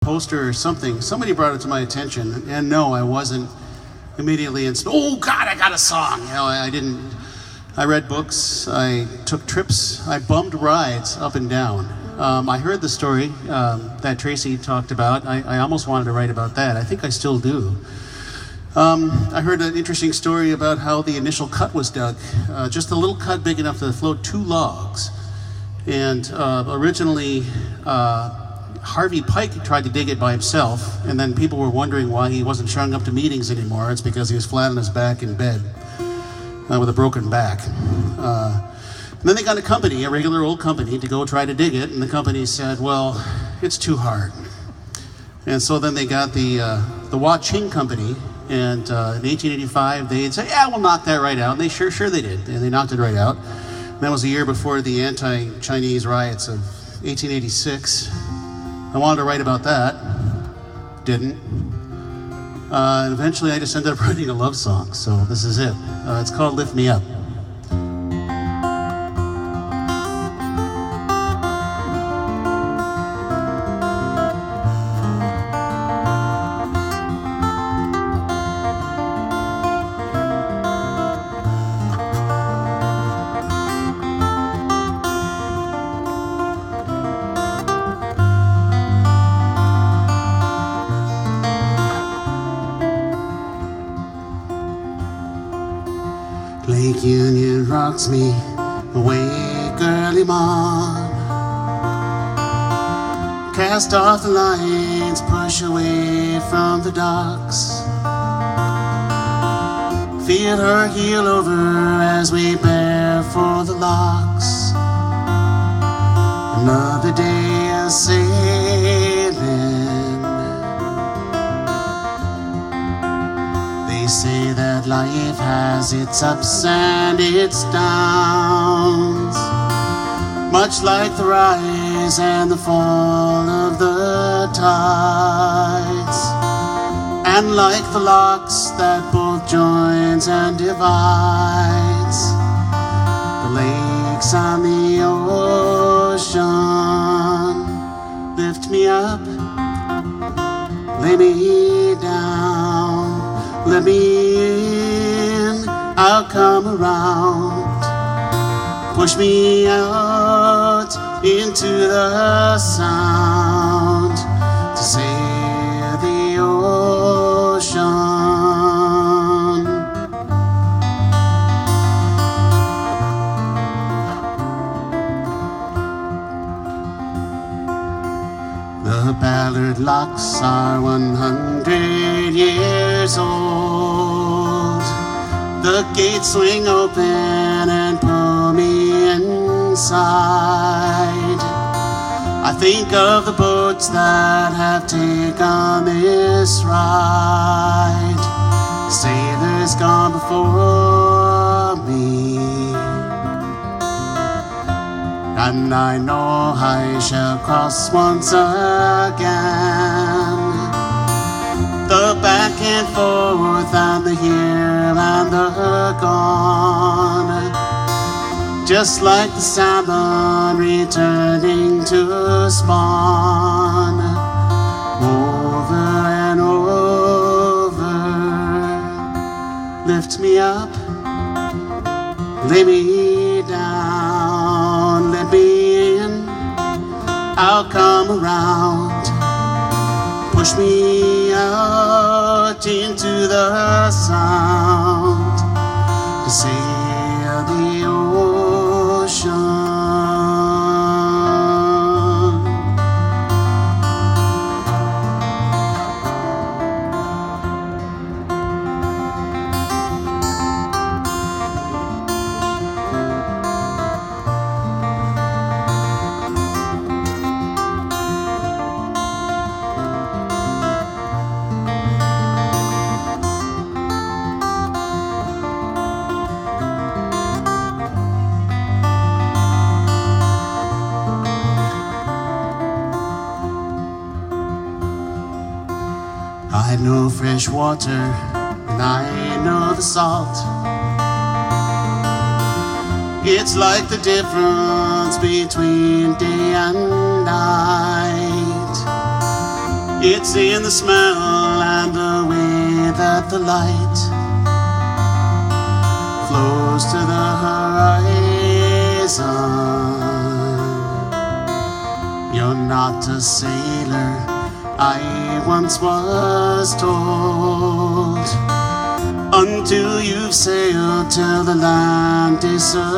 poster or something. Somebody brought it to my attention, and no, I wasn't immediately oh God, I got a song. You know, I didn't. I read books, I took trips, I bummed rides up and down. I heard the story that Tracy talked about. I almost wanted to write about that. I think I still do. I heard an interesting story about how the initial cut was dug. Just a little cut big enough to float 2 logs. And originally, Harvey Pike tried to dig it by himself, and then people were wondering why he wasn't showing up to meetings anymore. It's because he was flat on his back in bed with a broken back. And then they got a regular old company, to go try to dig it, and the company said, well, it's too hard. And so then they got the Hua Qing Company, and in 1885, they'd say, yeah, we'll knock that right out. And they sure they did, and they knocked it right out. And that was a year before the anti-Chinese riots of 1886. I wanted to write about that, didn't. And eventually I just ended up writing a love song, so this is it. It's called Lift Me Up. Lake Union rocks me awake early morn. Cast off the lines, push away from the docks. Feel her heel over as we bear for the locks. Another day of sailing. They say that life has its ups and its downs, much like the rise and the fall of the tides, and like the locks that both joins and divides the lakes and the ocean. Lift me up, lay me down, let me in, I'll come around. Push me out into the sound to sail the ocean. The Ballard locks are 100 years old. The gates swing open and pull me inside. I think of the boats that have taken this ride. Sailors gone before me, and I know I shall cross once again. The back and forth and the here and the gone, just like the salmon returning to spawn. Over and over, lift me up, lay me down, let me in, I'll come around. Push me out into the sound to sail the ocean. I know fresh water and I know the salt. It's like the difference between day and night. It's in the smell and the way that the light flows to the horizon. You're not a sailor, I once was told, until you've sailed till the land disappears,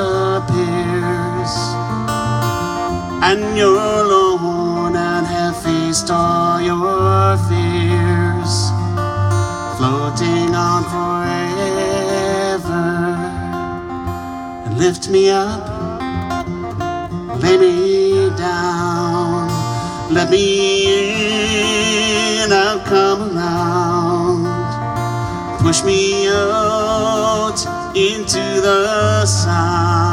and you're alone and have faced all your fears, floating on forever. And lift me up, lay me down, let me in, I'll come around. Push me out into the sun.